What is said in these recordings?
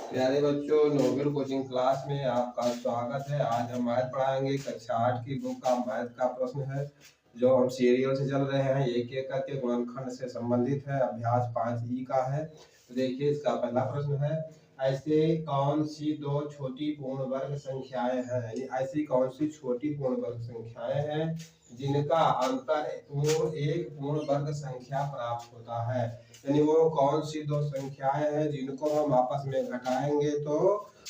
प्यारे बच्चों, Nobel coaching class में आपका स्वागत है। आज हम मैथ पढ़ाएंगे। कक्षा 8 की बुक का मैथ का प्रश्न है जो हम सीरियल से चल रहे हैं। एक एक करके गुणनखंड से संबंधित है। अभ्यास 5E का है। तो देखिए, इसका पहला प्रश्न है, ऐसे कौन सी दो छोटी पूर्ण वर्ग संख्याएं हैं, ऐसी कौन सी छोटी पूर्ण वर्ग संख्याएं हैं जिनका अंतर एक पूर्ण वर्ग संख्या प्राप्त होता है। यानी वो कौन सी दो संख्याएं हैं जिनको हम आपस में घटाएंगे तो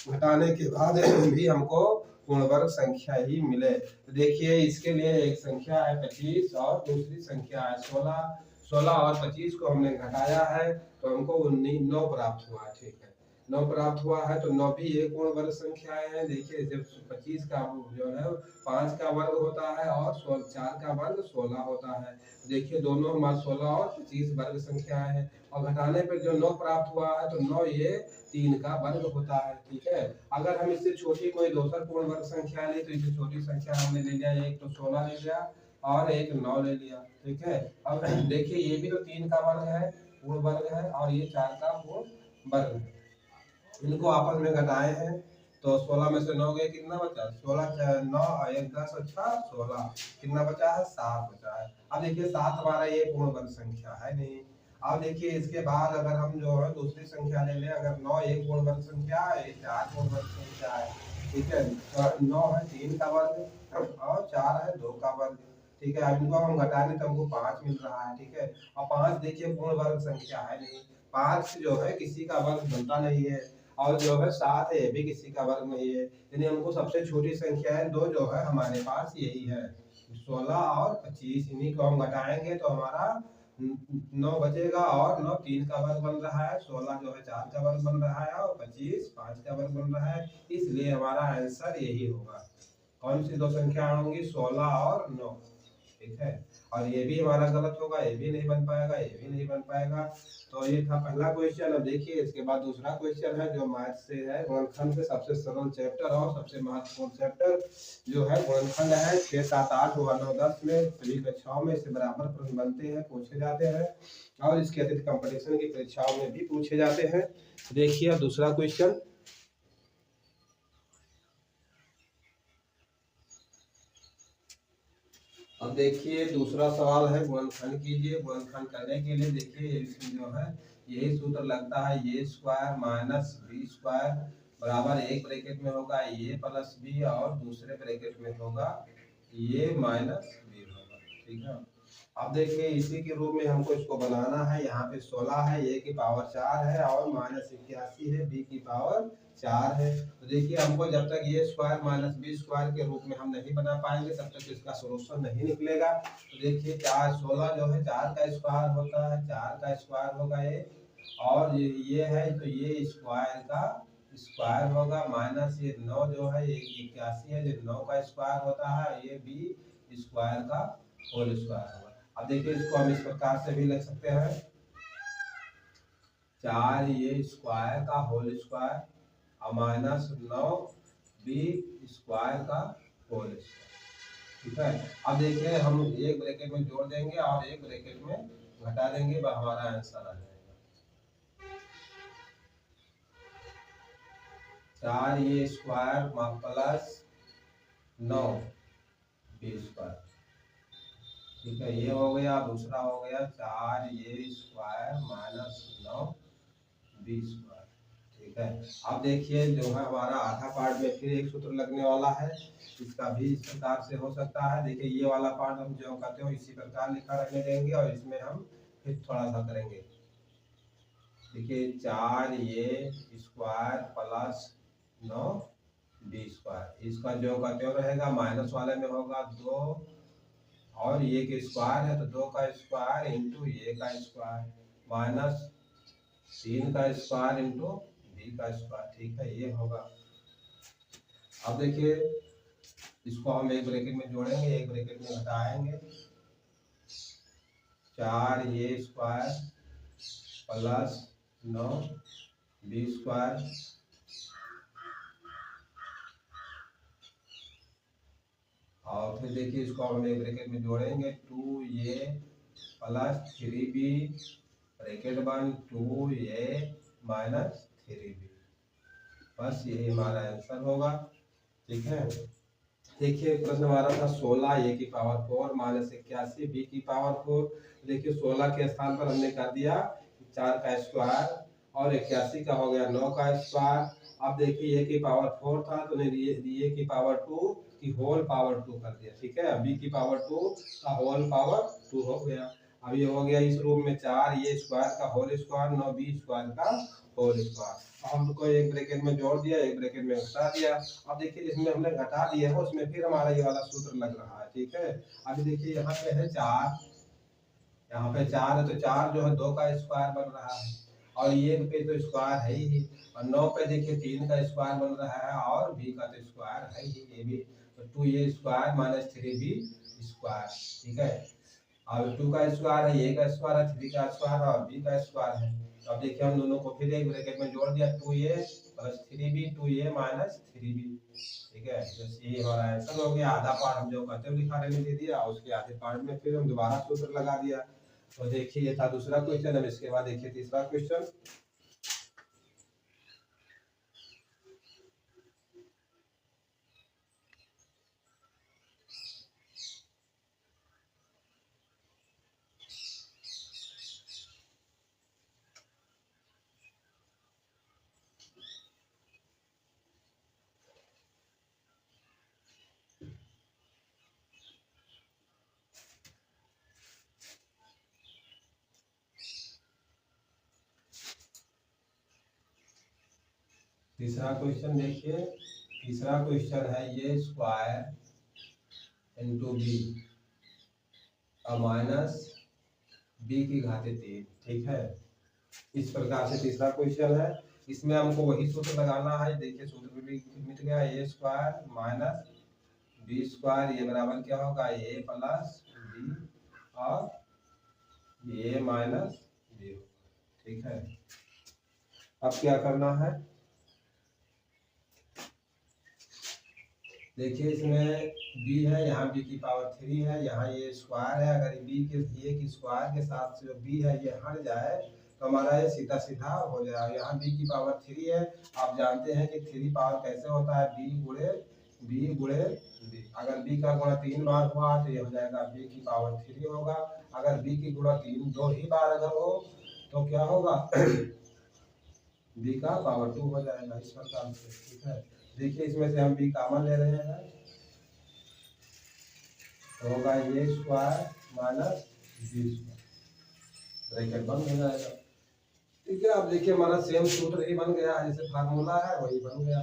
घटाने के बाद भी हमको पूर्ण वर्ग संख्या ही मिले। तो देखिए, इसके लिए एक संख्या है 25 और दूसरी संख्या है 16। 16 और 25 को हमने घटाया है तो हमको 9 प्राप्त हुआ। ठीक है, 9 प्राप्त हुआ है तो 9 भी एक पूर्ण वर्ग संख्याएं हैं। देखिए, जब 25 का जो है 5 का वर्ग होता है और 4 का वर्ग 16 होता है। देखिए, दोनों हमारे 16 और 25 वर्ग संख्याएं हैं और घटाने पर जो 9 प्राप्त हुआ है तो 9 ये 3 का वर्ग होता है। ठीक है, अगर हम इससे छोटी कोई दूसरा पूर्ण वर्ग संख्या ले तो इससे छोटी संख्या हमने ले लिया, एक तो 16 ले लिया और एक 9 ले लिया। ठीक है, अब देखिए, ये भी तो 3 का वर्ग है, पूर्ण वर्ग है, और ये 4 का पूर्ण वर्ग है। इनको आपस में घटाए हैं तो 16 में से 9 गए, कितना बचा? 16 9 1 10 अच्छा 16, कितना बचा है? 7 बचा है। अब देखिए, 7 हमारा ये पूर्ण वर्ग संख्या है नहीं। अब देखिए, इसके बाद अगर हम जो है दूसरी संख्या ले लें, अगर 9 एक पूर्ण वर्ग संख्या है, 4 पूर्ण वर्ग संख्या है। ठीक है, तो 9 है 3 का वर्ग और 4 है 2 का वर्ग। ठीक है, अब इनको हम घटाने तो हमको 5 मिल रहा है। ठीक है, और 5 देखिए पूर्ण वर्ग संख्या है नहीं, 5 जो है किसी का वर्ग बनता नहीं है, और जो है 7 है, ये भी किसी का वर्ग नहीं है। यानी हमको सबसे छोटी संख्याएं दो जो है हमारे पास यही है, 16 और 25। इन्हीं को हम घटाएंगे तो हमारा 9 बचेगा और 9 3 का वर्ग बन रहा है, 16 जो है 4 का वर्ग बन रहा है और 25 5 का वर्ग बन रहा है। इसलिए हमारा आंसर यही होगा। कौन सी दो संख्या होंगी? 16 और 9। ठीक है, और ये भी हमारा गलत होगा, ये भी नहीं बन पाएगा, ये भी नहीं बन पाएगा। तो ये था पहला क्वेश्चन। अब देखिए, इसके बाद दूसरा क्वेश्चन है जो मैथ से है, गुणनखंड से सबसे सरल चैप्टर और सबसे महत्वपूर्ण चैप्टर जो है गुणनखंड है। 6 7 8 हुआ 9 10 में सभी कक्षाओं में इससे बराबर प्रश्न बनते हैं, पूछे जाते हैं, और इसके अतिरिक्त कंपटीशन की परीक्षाओं में भी पूछे जाते हैं। देखिए, अब दूसरा क्वेश्चन। अब देखिए, दूसरा सवाल है, गुणनखंड कीजिए। गुणनखंड करने के लिए देखिए, इसमें जो है यही सूत्र लगता है, ए स्क्वायर माइनस बी स्क्वायर बराबर एक ब्रैकेट में होगा ए प्लस बी और दूसरे ब्रैकेट में होगा ए माइनस बी होगा। ठीक है, अब देखिए, इसी के रूप में हमको इसको बनाना है। यहाँ पे 16 है, ए की पावर 4 है और माइनस 81 है, बी की पावर 4 है। तो देखिए, हमको जब तक ए स्क्वायर माइनस बी स्क्वायर के रूप में हम नहीं बना पाएंगे तब तक इसका सोल्यूशन नहीं निकलेगा। तो देखिए, 4 16 जो है 4 का स्क्वायर होता है, 4 का स्क्वायर होगा ये, और ये है तो ये स्क्वायर का स्क्वायर होगा, माइनस ये 9 जो है ये 81 है, जो 9 का स्क्वायर होता है, ये बी स्क्वायर का होल स्क्वायर होगा। अब देखिए, इसको हम इस प्रकार से भी लिख सकते हैं, 4 ये स्क्वायर का होल स्क्वायर और माइनस 9 बी स्क्वायर का होल स्क्वायर। ठीक है, अब देखिए, हम एक ब्रैकेट में जोड़ देंगे और एक ब्रैकेट में घटा देंगे, हमारा आंसर आ जाएगा। 4 ये स्क्वायर प्लस 9 बी स्क्वायर। ठीक है, ये हो गया। दूसरा हो गया 4 ये स्क्वायर माइनस 9 बी स्क्वायर। ठीक है, अब देखिए, जो है हमारा आधा पार्ट में फिर एक सूत्र लगने वाला है, इसका भी इस प्रकार से हो सकता है। देखिए, ये वाला पार्ट हम जो करते हो इसी प्रकार लिखा रहने देंगे और इसमें हम फिर थोड़ा सा करेंगे। देखिए, 4 ये स्क्वायर प्लस 9 बी स्क्वायर, इसका जो का त्यों रहेगा, माइनस वाले में होगा 2 और ये के स्क्वायर है तो 2 का स्क्वायर इंटू ए का स्क्वायर माइनस 3 का स्क्वायर इंटू बी का स्क्वायर। ठीक है, ये होगा। अब देखिए, इसको हम एक ब्रैकेट में जोड़ेंगे, एक ब्रैकेट में घटाएंगे, 4 ये स्क्वायर प्लस 9 बी स्क्वायर और फिर देखिए, इसको हम एक ब्रैकेट में जोड़ेंगे, 2 ये प्लस 3 बी ब्रैकेट बन 2 ये माइनस 3 बी। बस यही हमारा आंसर होगा। ठीक है, देखिए प्रश्न हमारा था 16 ए की पावर 4 माइनस 81 बी की पावर 4। देखिए 16 के स्थान पर हमने कर दिया 4 का स्क्वायर और 81 का हो गया 9 का स्क्वायर। अब देखिए ए की पावर 4 था तो ए की पावर 2 की होल पावर 2 कर दिया। ठीक है, बी की पावर 2 का होल पावर 2 हो गया। अब ये हो गया इस रूप में 4 ए स्क्वायर का होल स्क्वायर 9 बी स्क्वायर का होल स्क्वायर। हमको एक ब्रैकेट में जोड़ दिया, एक ब्रैकेट में घटा दिया। अब देखिए इसमें हमने घटा दिया है, उसमें फिर हमारा ये वाला सूत्र लग रहा है। ठीक है, अभी देखिए यहाँ पे है 4, यहाँ पे 4 है तो 4 जो है 2 का स्क्वायर बन रहा है और ये पे तो स्क्वायर है ही। और 9 पे देखिए 3 का स्क्वायर बन रहा है और बी का तो स्क्वायर है ही, ये भी तो 2a square minus 3b square. ठीक है, अब 2 का स्क्वायर है, a का स्क्वायर है, 3 का स्क्वायर है और b का स्क्वायर है। तो अब देखिए हम दोनों को फिर एक ब्रैकेट में जोड़ दिया 2a plus 3b 2a minus 3b। ठीक है, बस ये हमारा आंसर हो गया। आधा पार्ट हम जो कहते हैं लिखाने में दे दिया, उसके आधे पार्ट में फिर हम दोबारा सूत्र लगा दिया। तो देखिए ये था दूसरा क्वेश्चन। अब इसके बाद देखिए तीसरा क्वेश्चन। तीसरा क्वेश्चन देखिए, तीसरा क्वेश्चन है ये square into b minus b की घाते 3। ठीक है, इस प्रकार से तीसरा क्वेश्चन है। इसमें हमको वही सूत्र लगाना है। देखिए सूत्र भी मिल गया, ए स्क्वायर माइनस बी स्क्वायर ये बराबर क्या होगा ए प्लस बी और ए माइनस बी। ठीक है, अब क्या करना है, देखिए इसमें b है, यहाँ b की पावर 3 है, यहाँ ये स्क्वायर है। अगर b के a की स्क्वायर के साथ जो b है ये हट जाए तो हमारा ये सीधा सीधा हो जाएगा। यहाँ b की पावर 3 है, आप जानते हैं कि 3 पावर कैसे होता है, b गुणे b। अगर b का गुणा 3 बार हुआ तो ये हो जाएगा b की पावर 3 होगा। अगर b की गुणा 3 दो ही बार अगर हो तो क्या होगा b का पावर 2 हो जाएगा, इस प्रकार से। ठीक है, देखिए इसमें से हम b कॉमन ले रहे हैं तो होगा a square minus b square, bracket बंद हो जाएगा। ठीक है, अब देखिए हमारा सेम सूत्र ही बन गया है, जैसे फार्मूला है वही बन गया।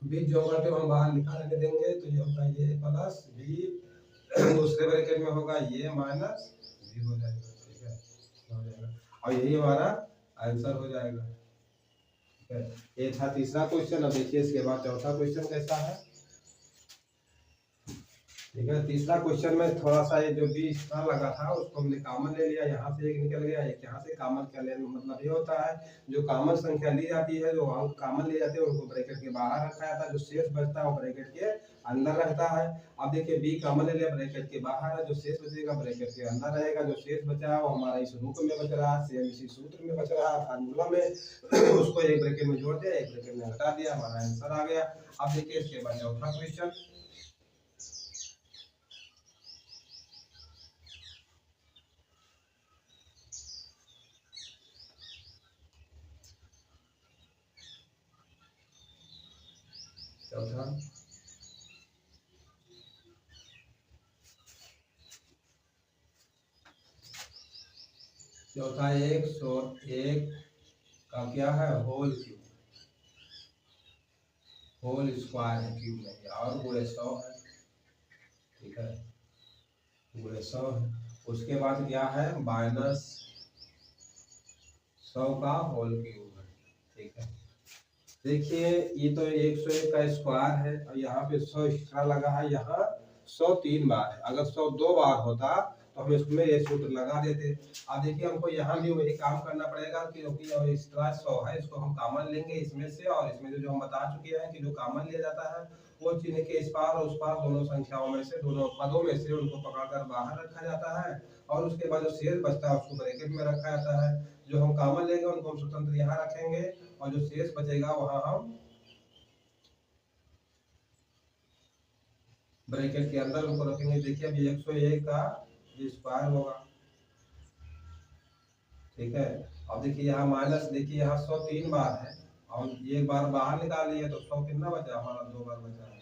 बी जो होगा तो हम बाहर निकाल के देंगे तो ये होगा ए प्लस बी, दूसरे ब्रैकेट में होगा ए माइनस बी हो जाएगा। ठीक है, हो जाएगा और यही हमारा आंसर हो जाएगा। ठीक है, ये था तीसरा क्वेश्चन। अब देखिए इसके बाद चौथा क्वेश्चन कैसा है। ठीक है, तीसरा क्वेश्चन में थोड़ा सा ये जो बी स्टार लगा था उसको हमने कॉमन ले लिया, यहाँ से एक निकल गया, एक यहाँ से कॉमन क्या लेना, मतलब ये होता है जो कॉमन संख्या ली जाती है, जो अंक कॉमन ले जाते हैं उनको ब्रैकेट के बाहर रखा जाता है, जो शेष बचता है वो ब्रैकेट के अंदर रहता है। अब देखिए बी कॉमन ले लिया, ब्रैकेट के बाहर है, जो शेष बचेगा ब्रैकेट के अंदर रहेगा। जो शेष बचा है वो हमारा इस रूप में बच रहा है, सेम इसी सूत्र में बच रहा है फार्मूला में। उसको एक ब्रैकेट में जोड़ दिया, एक ब्रैकेट में हटा दिया, हमारा आंसर आ गया। अब देखिए इसके बाद चौथा क्वेश्चन। चौथा चौथा 101 का क्या है होल क्यूब, होल स्क्वायर है क्यूब नहीं और गुणे 100 है। ठीक है, गुणे 100 है। उसके बाद क्या है माइनस 100 का होल क्यूब है। ठीक है, देखिए ये तो 101 का स्क्वायर है और यहाँ पे 100 एक्स्ट्रा लगा है, यहाँ 100 3 बार है। अगर 100 2 बार होता तो हम इसमें ये सूत्र लगा देते। अब देखिए हमको यहाँ भी वही काम करना पड़ेगा क्योंकि जो एक्स्ट्रा 100 है इसको हम कॉमन लेंगे इसमें से, और इसमें जो हम बता चुके हैं कि जो कॉमन लिया जाता है वो चिन्ह के इस पार और उस पार दोनों संख्याओं में से, दोनों पदों में से उनको पकड़कर बाहर रखा जाता है और उसके बाद जो शेष बचता है उसको ब्रैकेट में रखा जाता है। जो हम कॉमन लेंगे उनको हम स्वतंत्र यहाँ रखेंगे और जो शेष बचेगा वहाँ हम ब्रैकेट के अंदर उनको रखेंगे। देखिए अभी 101 का ये स्क्वायर होगा, ठीक है। अब देखिए यहाँ माइनस, देखिए यहाँ 100 3 बार है और एक बार बाहर निकाल लिया तो 100 कितना बचा हमारा, 2 बार बचा है,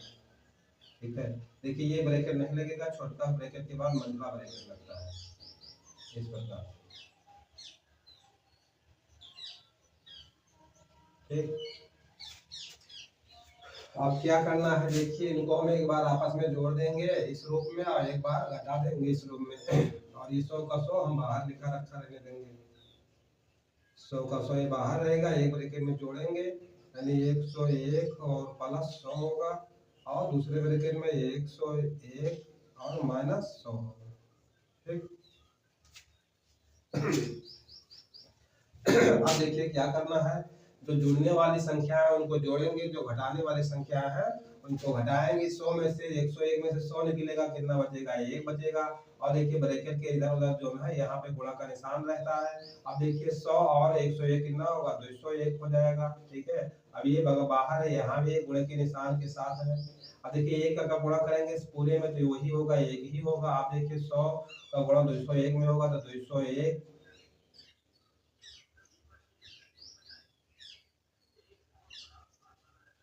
ठीक है। देखिए ये ब्रैकेट नहीं लगेगा, छोटा ब्रैकेट के बाद मंझला ब्रैकेट लगता है इस प्रकार, ठीक। अब क्या करना है, देखिए इनको हम एक बार आपस में जोड़ देंगे इस रूप में और एक बार घटा देंगे इस रूप में और ये 100 का 100 हम बाहर लिखा रखा रहने देंगे। 100 का 100 ये बाहर रहेगा, एक ब्रैकेट में जोड़ेंगे यानी 101 और प्लस 100 होगा और दूसरे ब्रैकेट में 101 और माइनस 100 होगा, ठीक। अब देखिए क्या करना है, जो जुड़ने वाली संख्या है उनको जोड़ेंगे, जो घटाने वाली संख्या है उनको घटाएंगे। 100 में से 101 में से 100 निकलेगा, कितना बचेगा, 1 बचेगा। और देखिए ब्रैकेट के इधर उधर जो है यहाँ पे गुणा का निशान रहता है। अब देखिए 100 और 101 कितना होगा, 201 हो जाएगा, ठीक है। अब ये बाहर है, यहाँ भी एक गुणे के निशान के साथ है। अब देखिए 1 का गुणा करेंगे इस पूरे में तो वही होगा, 1 ही होगा। आप देखिए 100 का गुणा 201 में होगा तो 201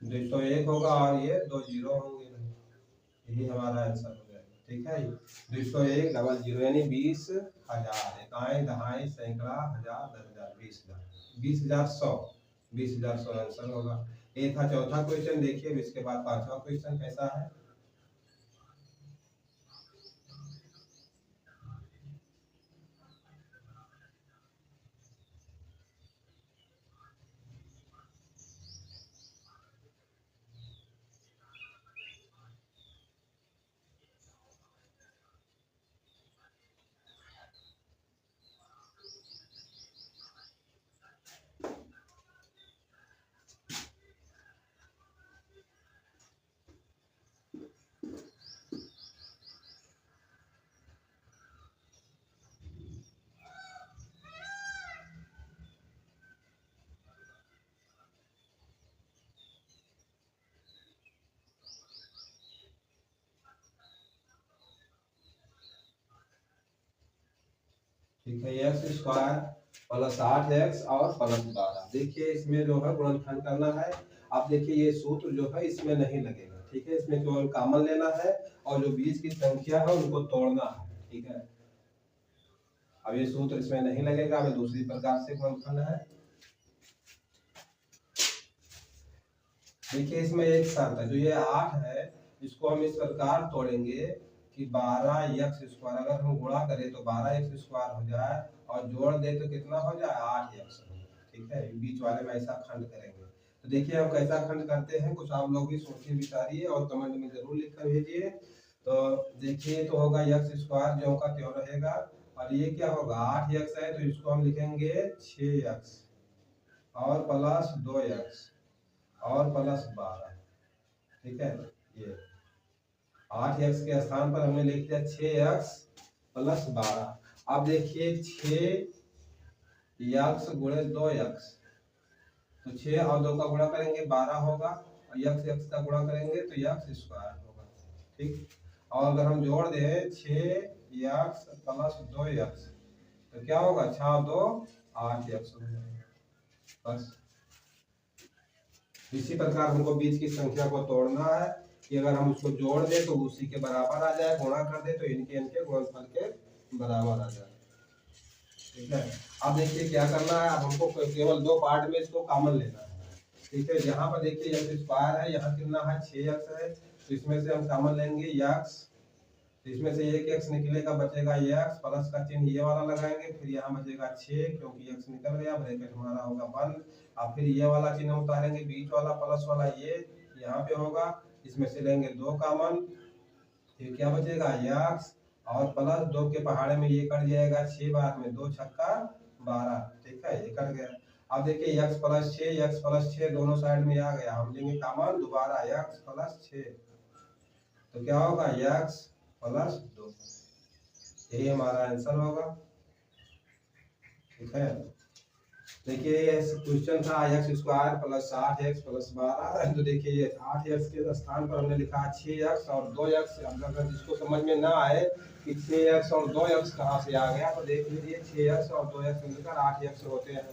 201 होगा और ये 2 जीरो होंगे, यही हमारा आंसर हो जाएगा, ठीक है। 201 डबल जीरो यानी 20,000, इकाई दहाई सैकड़ा हजार 10,000 20,000 20,000 100 20,000 100 आंसर होगा। ये था चौथा क्वेश्चन। देखिए इसके बाद पांचवा क्वेश्चन कैसा है। ठीक है, एक्स स्क्वायर प्लस 8x और प्लस 12। देखिए इसमें जो है गुणनखंड करना है। अब देखिए ये सूत्र जो है इसमें नहीं लगेगा, ठीक है। इसमें केवल कॉमन लेना है और जो बीच की संख्या है उनको तोड़ना है, ठीक है। अब ये सूत्र इसमें नहीं लगेगा, अब दूसरी प्रकार से गुणनखंड है। देखिए इसमें एक शर्त है, जो ये 8 है इसको हम इस प्रकार तोड़ेंगे कि 12x स्क्वायर, अगर हम गुणा करें तो 12x स्क्वायर हो जाए और जोड़ दे तो कितना हो जाए 8x, ठीक है। बीच वाले में ऐसा खंड करेंगे। तो देखिए हम कैसा खंड करते हैं, कुछ आप लोग भी सोचिए विचारिए और कमेंट में जरूर लिख कर भेजिए। तो देखिए तो होगा x स्क्वायर जो का त्यों रहेगा और ये क्या होगा 8x है तो इसको हम लिखेंगे 6x और प्लस 2x और प्लस 12, ठीक है। ये 8x के स्थान पर हमने लिख दिया 6x प्लस 12। अब देखिए 6x गुणे 2x, तो 6 और 2 का गुणा करेंगे 12 होगा और x का गुणा करेंगे तो x स्क्वायर होगा, ठीक। और अगर हम जोड़ दें 6x प्लस 2x तो क्या होगा 6 2 8x हो जाएगा, बस। इसी प्रकार हमको बीच की संख्या को तोड़ना है कि अगर हम उसको जोड़ दे तो उसी के बराबर आ जाए, गुणा कर दे तो इनके गुणनफल के बराबर आ जाए, ठीक है। अब देखिए क्या करना है, अब हमको केवल 2 पार्ट में इसको कॉमन लेना है, ठीक है। यहाँ पर देखिए x स्क्वायर है, यहाँ कितना है 6x है, तो इसमें से हम कॉमन लेंगे x, तो इसमें से एक x निकलेगा, बचेगा x, प्लस का चिन्ह ये वाला लगाएंगे, फिर यहाँ बचेगा 6 क्योंकि x निकल गया, ब्रैकेट हमारा होगा बंद। अब फिर ये वाला चिन्ह उतारेंगे, बीच वाला प्लस वाला ये यहाँ पे होगा, इसमें से लेंगे 2 कॉमन, फिर क्या बचेगा x और प्लस 2 के पहाड़े में ये कट जाएगा, 6 बार में 2 छक्का 12, ठीक है, ये कट गया। अब देखिए x प्लस 6 दोनों साइड में आ गया, हम लेंगे कॉमन दोबारा x प्लस 6, तो क्या होगा x प्लस 2, यही हमारा आंसर होगा, ठीक है। देखिए ये क्वेश्चन था x square plus 8x plus 12। तो देखिए ये 8x के स्थान पर हमने लिखा 6x और 2x। अब अगर जिसको समझ में ना आए कि 6x और 2x कहाँ से आ गया, तो देख लीजिए 6x और 2x मिलकर 8x होते हैं,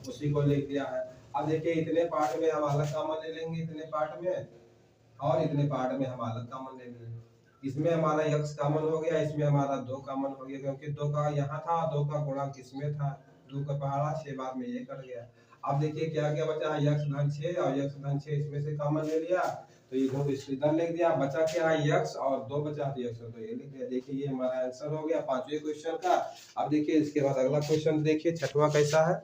उसी को लिख दिया है। अब देखिए इतने पार्ट में हम अलग कॉमन ले लेंगे, इतने पार्ट में और इतने पार्ट में हम अलग कॉमन ले लेंगे। इसमें हमारा x कॉमन हो गया, इसमें हमारा 2 कॉमन हो गया, क्योंकि 2 का यहाँ था, 2 का गुणा किसमें था, 2 का पहाड़ा 6 बार में ये कट गया। अब देखिए क्या क्या बचा है, x धन 6 और x धन 6 इसमें से कॉमन ले लिया, तो ये दो इधर लिख दिया। बचा क्या है x और 2 बचा तो x, तो ये लिख दिया। देखिए ये हमारा आंसर हो गया पांचवें क्वेश्चन का। अब देखिए इसके बाद अगला क्वेश्चन देखिए छठवां कैसा है।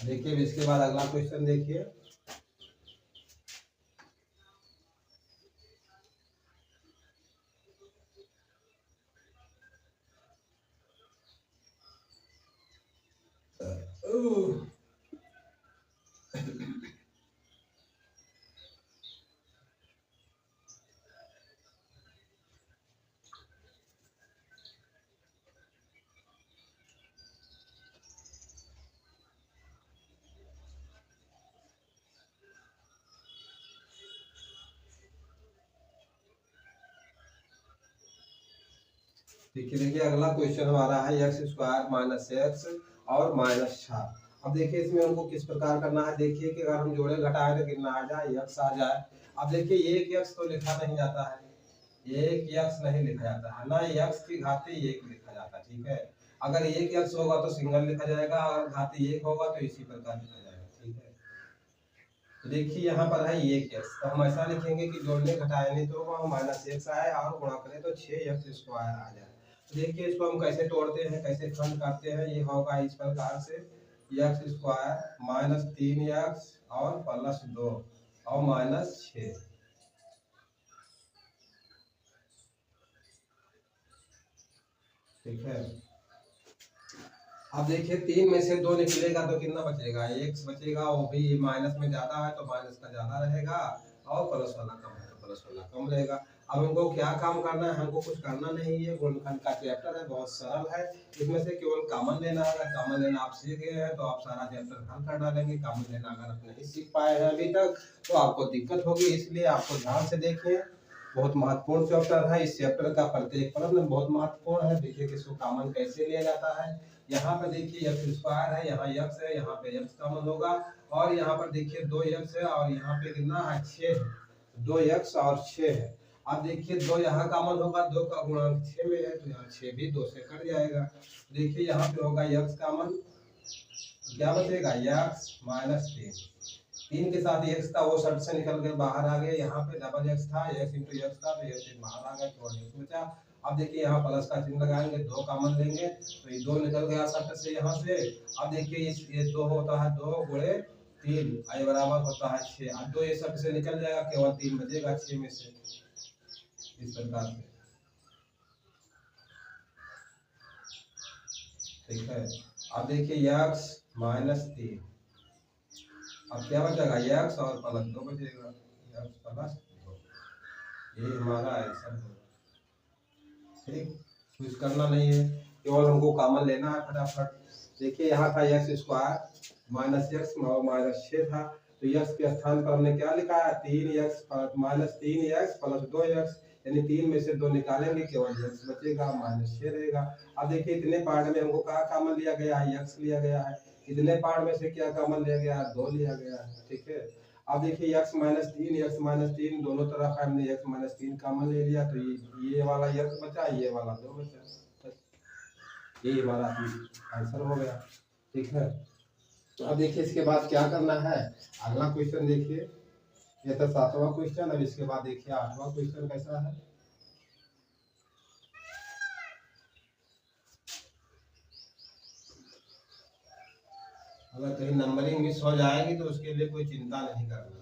देखिए इसके बाद अगला क्वेश्चन देखिए। देखिए अगला क्वेश्चन हमारा है एक्स स्क्वायर माइनस एक्स और माइनस 4। अब देखिए इसमें हमको किस प्रकार करना है। देखिए कि अगर हम जोड़े घटाए तो कितना आ जाए, एक्स आ जाए। अब देखिए एक एक्स तो लिखा नहीं जाता है, एक एक्स नहीं लिखा जाता है ना, एक्स की घाती एक लिखा जाता है, ठीक है। अगर एक एक्स होगा तो सिंगल लिखा जाएगा, अगर घाती एक होगा तो इसी प्रकार लिखा जाएगा, ठीक है। तो देखिए यहाँ पर है एक एक्स, तो हम ऐसा लिखेंगे कि जोड़ने घटाए नहीं तो वहाँ माइनस एक्स आए और गुणा करें तो 6x स्क्वायर आ जाए। तो देखिए इसको हम कैसे तोड़ते हैं, कैसे खंड करते हैं, ये होगा इस प्रकार से, एक्स स्क्वायर माइनस 3x और प्लस 2 और माइनस 6, ठीक है। अब देखिए 3 में से 2 निकलेगा तो कितना बचेगा, x बचेगा, वो भी माइनस में ज्यादा है तो माइनस का ज्यादा रहेगा, और प्लस वाला कम है तो प्लस वाला कम रहेगा। अब हमको क्या काम करना है, हमको कुछ करना नहीं है, गुणनखंड का चैप्टर है, बहुत सरल है। इसमें से केवल कॉमन लेना है। अगर कॉमन लेना आप सीख गए हैं तो आप सारा चैप्टर हल कर डालेंगे। कॉमन लेना अगर आप नहीं सीख पाए हैं अभी तक तो आपको दिक्कत होगी, इसलिए आपको ध्यान से देखिए। बहुत महत्वपूर्ण चैप्टर है, इस चैप्टर का प्रत्येक प्रश्न बहुत महत्वपूर्ण है। देखिए कि इसको कॉमन कैसे लिया जाता है। यहाँ पर देखिए एक्स स्क्वायर है, यहाँ एक्स है, यहाँ पे एक्स कॉमन होगा, और यहाँ पर देखिए 2x है और यहाँ पे कितना है 6 है, 2x और 6 है। अब देखिए 2 यहाँ कॉमन होगा, 2 का गुणांक 6 में है तो यहाँ 6 भी 2 से कट जाएगा। देखिए यहाँ पे होगा x कॉमन, क्या बचेगा x माइनस 3 के साथ x था वो शर्त से निकल के बाहर आ गया। यहाँ पे डबल x था, x इंटू x था तो x बाहर आ गया, केवल x बचा। अब देखिए यहाँ प्लस का चिन्ह लगाएंगे, 2 कॉमन लेंगे तो ये 2 निकल गया शर्त से यहाँ से। अब देखिए ये 2 होता है 2 गुणे 3, आई बराबर होता है 6। अब 2 ये शर्त से निकल जाएगा, केवल 3 बचेगा 6 में से, इस प्रकार से, ठीक है। अब देखिए x माइनस 3, अब क्या बचेगा x और प्लस 2 बचेगा, x प्लस 2, ये हमारा आंसर होगा, ठीक। कुछ करना नहीं है, केवल हमको कॉमन लेना है फटाफट। देखिए यहाँ था एक्स स्क्वायर माइनस एक्स और माइनस 6 था, तो एक्स के स्थान पर हमने क्या लिखा है 3x minus 3x plus 2x, यानी 3 में से 2 निकालेंगे, केवल x बचेगा, माइनस 6 रहेगा। अब देखिए इतने पार्ट में हमको क्या कॉमन लिया गया है, x लिया गया है। इतने पार्ट में से क्या कॉमन लिया गया है, 2 लिया गया है, ठीक है। अब देखिए x माइनस 3 दोनों तरफ है, हमने x माइनस 3 कॉमन ले लिया तो ये वाला x बचा, ये वाला 2 बचा, बस ये हमारा आंसर हो गया, ठीक है। तो अब देखिए इसके बाद क्या करना है, अगला क्वेश्चन देखिए। ये था 7वां क्वेश्चन। अब इसके बाद देखिए 8वां क्वेश्चन कैसा है। अगर कहीं नंबरिंग मिस हो जाएगी तो उसके लिए कोई चिंता नहीं करना,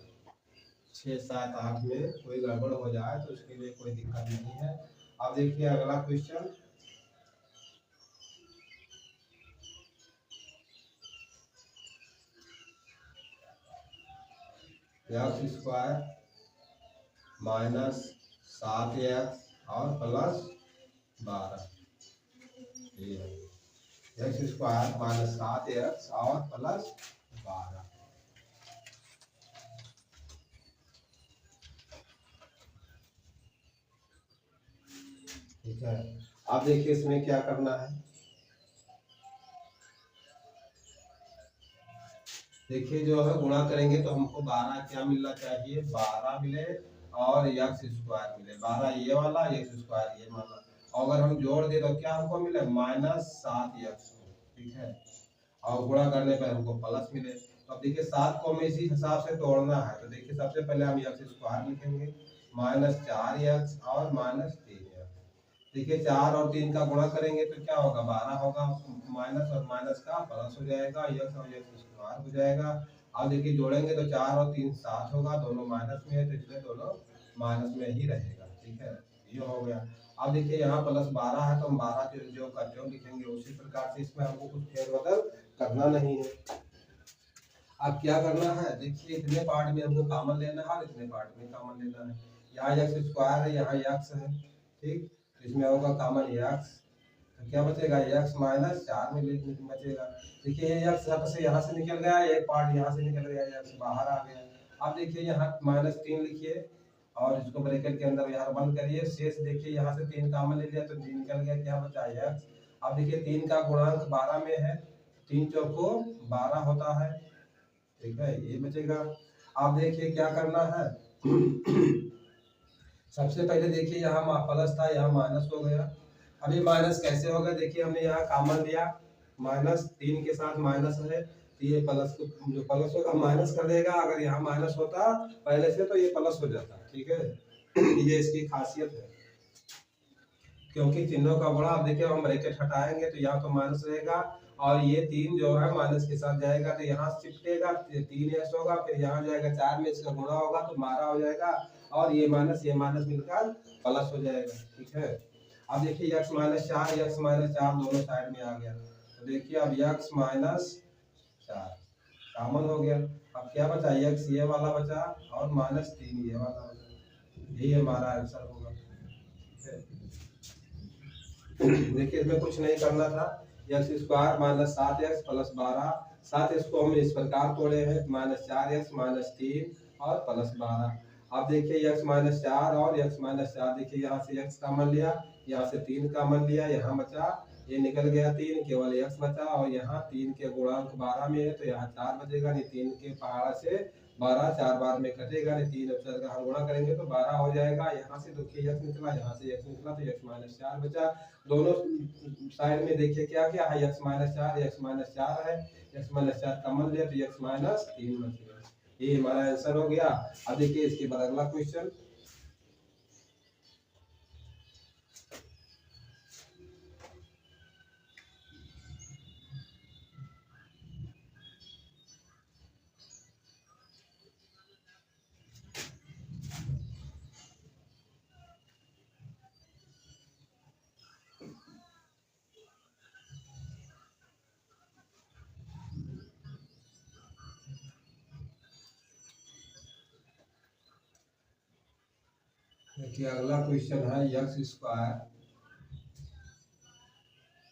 6 7 8 में कोई गड़बड़ हो जाए तो उसके लिए कोई दिक्कत नहीं है। अब देखिए अगला question, x square minus 7x और प्लस 12, ये एक्स स्क्वायर माइनस 7x और प्लस 12। ठीक है, अब देखिए इसमें क्या करना है। देखिए जो है गुणा करेंगे तो हमको 12 क्या मिलना चाहिए, 12 मिले और एक्स स्क्वायर मिले, 12 ये वाला एक्स स्क्वायर ये वाला। और अगर हम जोड़ दे तो क्या हमको मिले, -7x। ठीक है, और गुणा करने पर हमको प्लस मिले। तो अब देखिए 7 को हमें इसी हिसाब से तोड़ना है, तो देखिए सबसे पहले हम एक्स स्क्वायर लिखेंगे, -4x और -3x। देखिए 4 और 3 का गुणा करेंगे तो क्या होगा, 12 होगा, माइनस और माइनस का प्लस हो जाएगा, एक्स और एक्स स्क्वायर हो जाएगा। अब देखिए जोड़ेंगे तो 4 और 3 7 होगा, दोनों माइनस में है तो इसलिए दोनों माइनस में ही रहेगा। ठीक है, ये हो गया। अब देखिए यहाँ +12 है तो हम 12 के जो का जो लिखेंगे उसी प्रकार से, इसमें हमको कुछ फेरबदल करना नहीं है। अब क्या करना है, देखिए इतने पार्ट में हमको कॉमन लेना है और इतने पार्ट में कॉमन लेना है। यहाँ एक्स स्क्वायर है, यहाँ एक्स है, ठीक, इसमें होगा कॉमन एक्स, तो क्या बचेगा, एक्स -4 में बचेगा। देखिए ये एक्स यहाँ से निकल गया, एक पार्ट यहाँ से निकल गया, एक्स बाहर आ गया। अब देखिए यहाँ -3 लिखिए और इसको ब्रैकेट के अंदर यहाँ बंद करिए, शेष देखिए यहाँ से 3 कॉमन ले लिया तो 3 निकल गया, क्या बचा एक्स। अब देखिए 3 का गुणांक 12 में है, 3 चौको 12 होता है। ठीक है, ये बचेगा। आप देखिए क्या करना है सबसे पहले देखिए यहाँ प्लस था, यहाँ माइनस हो गया। अभी माइनस कैसे होगा, देखिए हमने यहाँ कॉमन लिया, -3 के साथ माइनस है तो ये प्लस, जो प्लस होगा माइनस कर देगा। अगर यहाँ माइनस होता पहले से तो ये प्लस हो जाता। ठीक है ये इसकी खासियत है, क्योंकि चिन्हों का गुणा, अब देखिए हम ब्रैकेट हटाएंगे तो यहाँ तो माइनस रहेगा और ये 3 जो है माइनस के साथ जाएगा तो यहाँ चिपटेगा, 3x होगा, फिर यहाँ जाएगा 4 में इसका गुणा होगा तो 12 हो जाएगा और ये माइनस मिलकर प्लस हो जाएगा। ठीक है, अब देखिए x -4 दोनों साइड में आ गया, तो देखिए अब x -4 कॉमन हो गया। अब क्या बचा, x ये वाला बचा और -3 ये वाला बचा, यही हमारा आंसर होगा। देखिए इसमें कुछ नहीं करना था, एक्स स्क्वायर -7x + 12, 7 को हम इस प्रकार तोड़े हैं, -4x -3 और +12। अब देखिए x -4 और x -4, देखिए यहाँ से x कॉमन लिया, यहाँ से 3 कॉमन लिया, यहाँ बचा, ये निकल गया 3, केवल x बचा और यहाँ 3 के गुणांक 12 में है तो यहाँ 4 बचेगा, नहीं 3 के पहाड़ा से 12 4 बार में कटेगा, नहीं 3 और 4 का हम गुणा करेंगे तो 12 हो जाएगा। यहाँ से देखिए x निकला, यहाँ से x निकला तो x -4 बचा। दोनों साइड में देखिए क्या क्या है, x -4 है, x -4 कॉमन लिया तो x -3 बच गया। ये हमारा आंसर हो गया। अब देखिए इसके बाद अगला क्वेश्चन, देखिए अगला क्वेश्चन है x²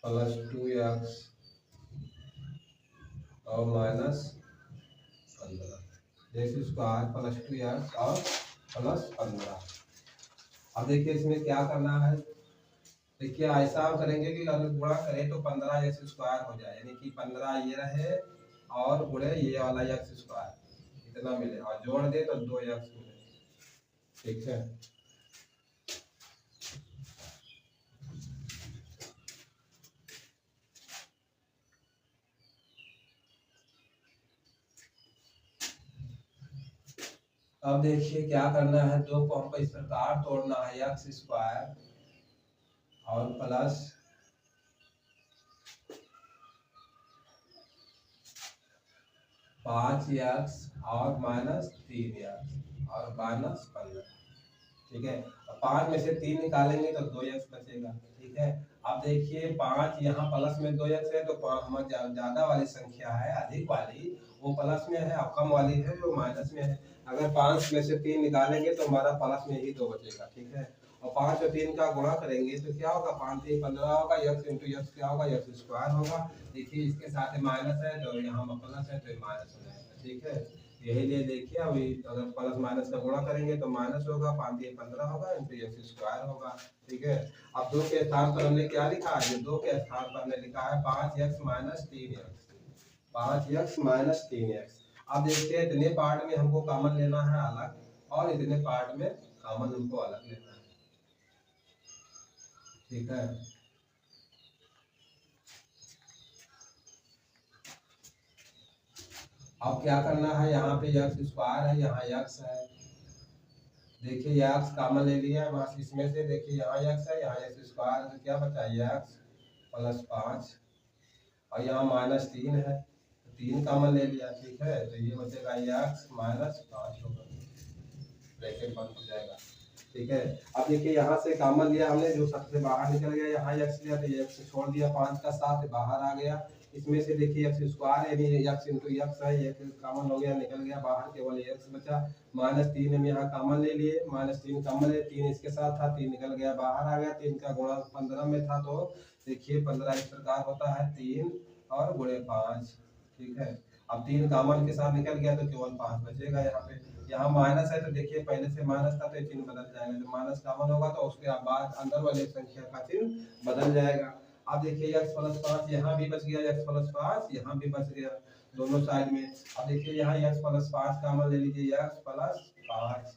+ 2x और -15, x² + 2x और +15। अब देखिए इसमें क्या करना है, देखिए ऐसा हम करेंगे कि अगर गुणा करें तो 15x² हो जाए, यानी कि 15 ये रहे और गुणे ये वाला x² इतना मिले और जोड़ दे तो 2x मिले। ठीक है, अब देखिए क्या करना है, 2 को हमको इस प्रकार तोड़ना है, x² और प्लस 5x और -3x और -15। ठीक है, 5 में से 3 निकालेंगे तो 2x बचेगा। ठीक है, अब देखिए 5 यहाँ प्लस में 2x है तो हमारी ज्यादा वाली संख्या है, अधिक वाली वो प्लस में है और कम वाली है जो माइनस में है। अगर 5 में से 3 निकालेंगे तो हमारा प्लस में ही 2 बचेगा। ठीक है, और 5 और 3 का गुणा करेंगे तो क्या होगा, 5 3 15 होगा, x इंटू x क्या होगा, x स्क्वायर होगा। देखिए इसके साथ माइनस है तो यहाँ प्लस है तो माइनस हो जाएगा, ठीक है। यही लिए देखिए अभी अगर प्लस माइनस का गुणा करेंगे तो माइनस होगा, 5 3 15 होगा इंटू x स्क्वायर होगा, ठीक है। अब 2 के स्थान पर हमने क्या लिखा है, जो 2 के स्थान पर हमने लिखा है 5x minus 3x, 5x minus 3x। अब देखिए इतने पार्ट में हमको कॉमन लेना है अलग और इतने पार्ट में कॉमन हमको अलग लेना है, ठीक है। अब क्या करना है, यहाँ पे x स्क्वायर है, यहाँ x है, देखिए x कॉमन ले लिया है बस इसमें से। देखिए यहाँ x है, यहाँ x स्क्वायर, तो क्या बचा x प्लस 5 और यहाँ माइनस 3 है, 3 कॉमन ले लिया, ठीक है। तो ये बचेगा x माइनस 5 होगा, ब्रैकेट बंद हो जाएगा, ठीक है। अब देखिए यहाँ से कॉमन लिया हमने, जो सबसे बाहर निकल गया, यहाँ x लिया तो x छोड़ दिया, 5 का 7 बाहर आ गया। इसमें से देखिए x स्क्वायर है, x इंटू x है, ये कॉमन हो गया, निकल गया बाहर, केवल x बचा। माइनस 3 हम यहाँ कॉमन ले लिए, माइनस 3 कॉमन ले, 3 इसके साथ था, 3 निकल गया बाहर आ गया, 3 का गुणा 15 में था, तो देखिए 15 इस प्रकार होता है 3 और गुणे 5, ठीक है। अब 3 कॉमन के साथ निकल गया तो केवल 5 बचेगा यहाँ पे। यहाँ माइनस है तो देखिए पहले से माइनस था तो चिन्ह बदल जाएगा, जब माइनस कॉमन होगा तो उसके बाद अंदर वाले संख्या का चिन्ह बदल जाएगा। अब देखिए x प्लस 5 यहाँ भी बच गया, x प्लस 5 यहाँ भी बच गया दोनों साइड में। अब देखिए यहाँ x प्लस 5 कॉमन ले लीजिए, x प्लस 5,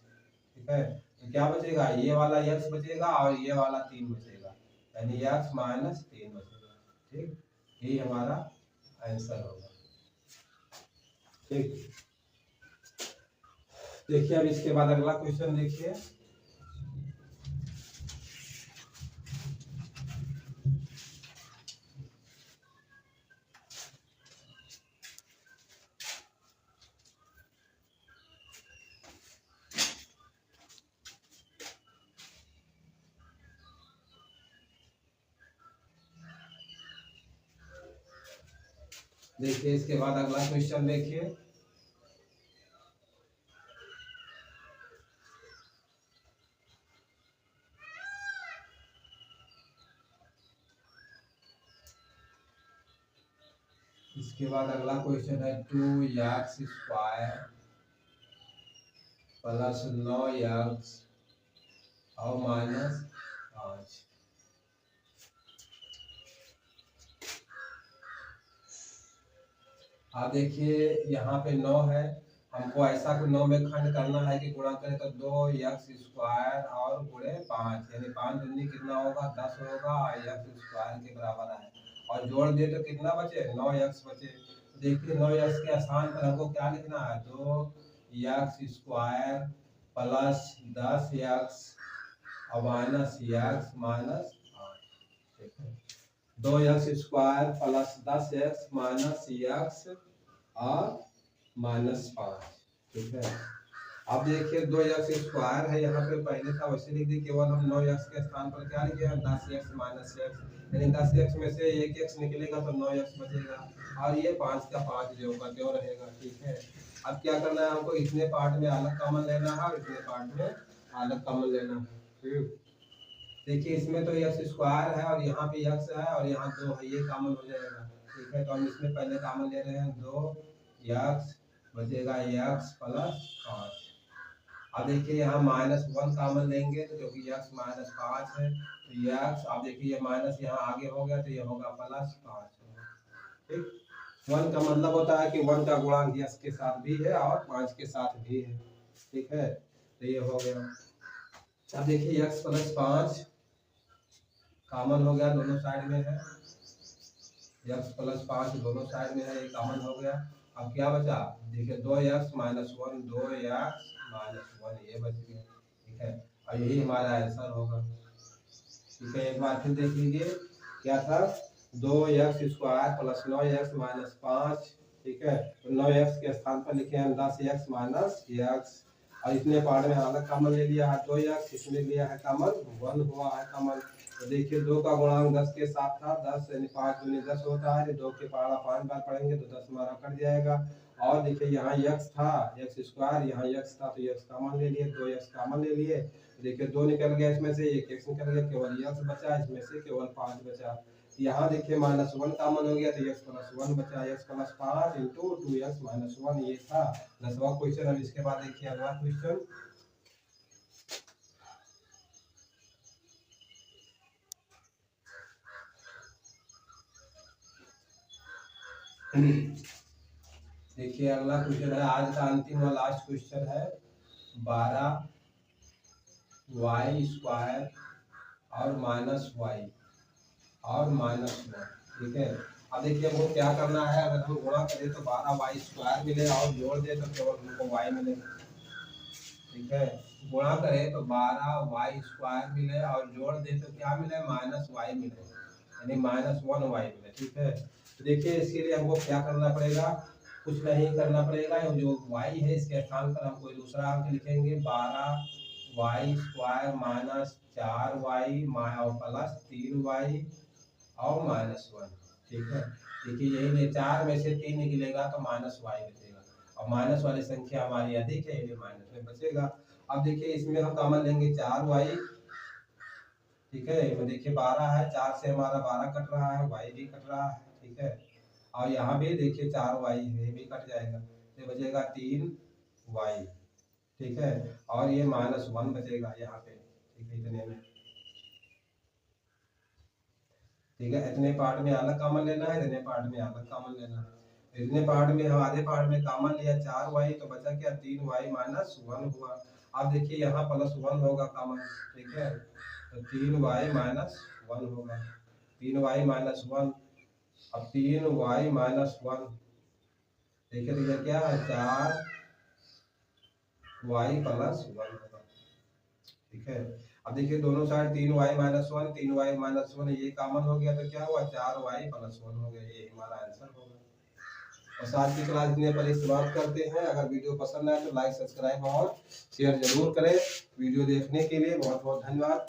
ठीक है। तो क्या बचेगा, ये वाला x बचेगा और ये वाला 3 बचेगा, यानी x माइनस 3 बचेगा, ठीक। यही हमारा आंसर होगा, ठीक। देखिए अब इसके बाद अगला क्वेश्चन देखिए, देखिए इसके बाद अगला क्वेश्चन देखिए, इसके बाद अगला क्वेश्चन है 2x स्क्वायर प्लस 9x और माइनस 5। आप देखिए यहाँ पे 9 है, हमको ऐसा कुछ 9 में खंड करना है कि गुणा करें तो 2x स्क्वायर और गुणे 5, यानी 5 दूनी कितना होगा 10 होगा और x स्क्वायर के बराबर है, और जोड़ दे तो कितना बचे 9x बचे। देखिए 9x के स्थान पर हमको क्या लिखना है, 2x स्क्वायर प्लस 10x और minus x minus 5, 2x square plus 10x minus x और माइनस 5, ठीक है। अब देखिए 2x स्क्वायर है, यहाँ पे पहले था वैसे लिख दी, केवल हम 9x के स्थान पर क्या लिखे हैं 10x माइनस x, यानी 10x में से 1x निकलेगा तो 9x बचेगा, और ये 5 का 5 जो का त्यों रहेगा, ठीक है। अब क्या करना है, हमको इतने पार्ट में अलग कॉमन लेना है और इतने पार्ट में अलग कॉमन लेना है। देखिए इसमें तो x स्क्वायर है और यहाँ पे x है और यहाँ 2 है, ये कॉमन हो जाएगा, ठीक है। तो हम इसमें पहले कॉमन ले रहे हैं 2x, बचेगा x प्लस 5। अब देखिए यहाँ माइनस 1 कॉमन लेंगे तो क्योंकि x माइनस 5 है तो x, अब देखिए ये माइनस यहाँ आगे हो गया तो ये होगा प्लस 5, ठीक। 1 का मतलब होता है कि 1 का गुणांक x के साथ भी है और 5 के साथ भी है, ठीक है। तो ये हो गया। अब देखिए x प्लस 5 कॉमन हो गया, दोनों साइड में है, x प्लस 5 दोनों साइड में है, ये कॉमन हो गया। अब क्या बचा, देखिए 2x माइनस 1, 2x माइनस 1, ये बच गया, ठीक है। और यही हमारा आंसर होगा, ठीक है। एक बार फिर देख लीजिए क्या था, 2x square plus 9x minus 5, ठीक है। तो 9x के स्थान पर लिखे हैं 10x माइनस x, और इतने पार्ट में अलग कॉमन ले लिया है 2x, इसमें लिया है कॉमन 1 हुआ है कॉमन, तो देखिए 2 का गुणांक 10 के साथ था, 10 यानी 5 दूनी 10 होता है। 2 के पहाड़ा 5 बार पढ़ेंगे तो 10 हमारा कट जाएगा। और देखिए यहाँ x था, x स्क्वायर, यहाँ x था तो x कॉमन ले लिए, 2x कॉमन ले लिए। देखिए 2 निकल गया इसमें से, एक x निकल गया, केवल x बचा, इसमें से केवल 5 बचा। यहाँ देखिए -1 कॉमन हो गया तो x प्लस 1 बचा, x plus 5 into 2x minus 1, ये था 10वां क्वेश्चन। अब इसके बाद देखिए अगला क्वेश्चन। देखिए अगला क्वेश्चन है आज का अंतिम और लास्ट क्वेश्चन है 12y स्क्वायर और -y और -1, ठीक है। अब देखिए हमको क्या करना है, अगर हम गुणा करें तो 12y स्क्वायर मिले और जोड़ दे तो केवल हमको y मिले, ठीक है। गुणा करें तो 12y स्क्वायर मिले और जोड़ दे तो क्या मिले, -y मिले, यानी -1y मिले, ठीक है। तो देखिए इसके लिए हमको क्या करना पड़ेगा, कुछ नहीं करना पड़ेगा, जो y है इसके स्थान पर हम कोई दूसरा अंक लिखेंगे। 12y स्क्वायर माइनस 4y और प्लस 3y और -1, ठीक है। देखिए यही 4 में से 3 निकलेगा तो -y बचेगा, और माइनस वाली संख्या हमारी अधिक है, ये माइनस में बचेगा। अब देखिए इसमें हम कॉमन लेंगे 4y, ठीक है। इसमें देखिए 12 है, 4 से हमारा 12 कट रहा है, y भी कट रहा है, ठीक है। और यहाँ भी देखिए 4y है, ये भी कट जाएगा, तो बचेगा 3y, ठीक है। और ये -1 बचेगा यहाँ पे, ठीक है, इतने में, ठीक है। इतने पार्ट में अलग कॉमन लेना है, इतने पार्ट में अलग कॉमन लेना है। इतने पार्ट में हम आधे पार्ट में कॉमन लिया 4y, तो बचा क्या, 3y माइनस 1 हुआ। अब देखिए यहाँ +1 होगा कॉमन, ठीक है, तो 3y माइनस 1 होगा, 3y माइनस 1। अब 3y माइनस 1, देखिए तो ये क्या है, 4y प्लस 1 होगा, ठीक है। अब देखिए दोनों side 3y minus 1, 3y minus 1 ये कॉमन हो गया तो क्या हुआ, 4y प्लस 1 हो गया, ये हमारा आंसर होगा। और साथ की क्लास इतने पर समाप्त करते हैं। अगर वीडियो पसंद आए तो लाइक, सब्सक्राइब और शेयर जरूर करें। वीडियो देखने के लिए बहुत बहुत धन्यवाद।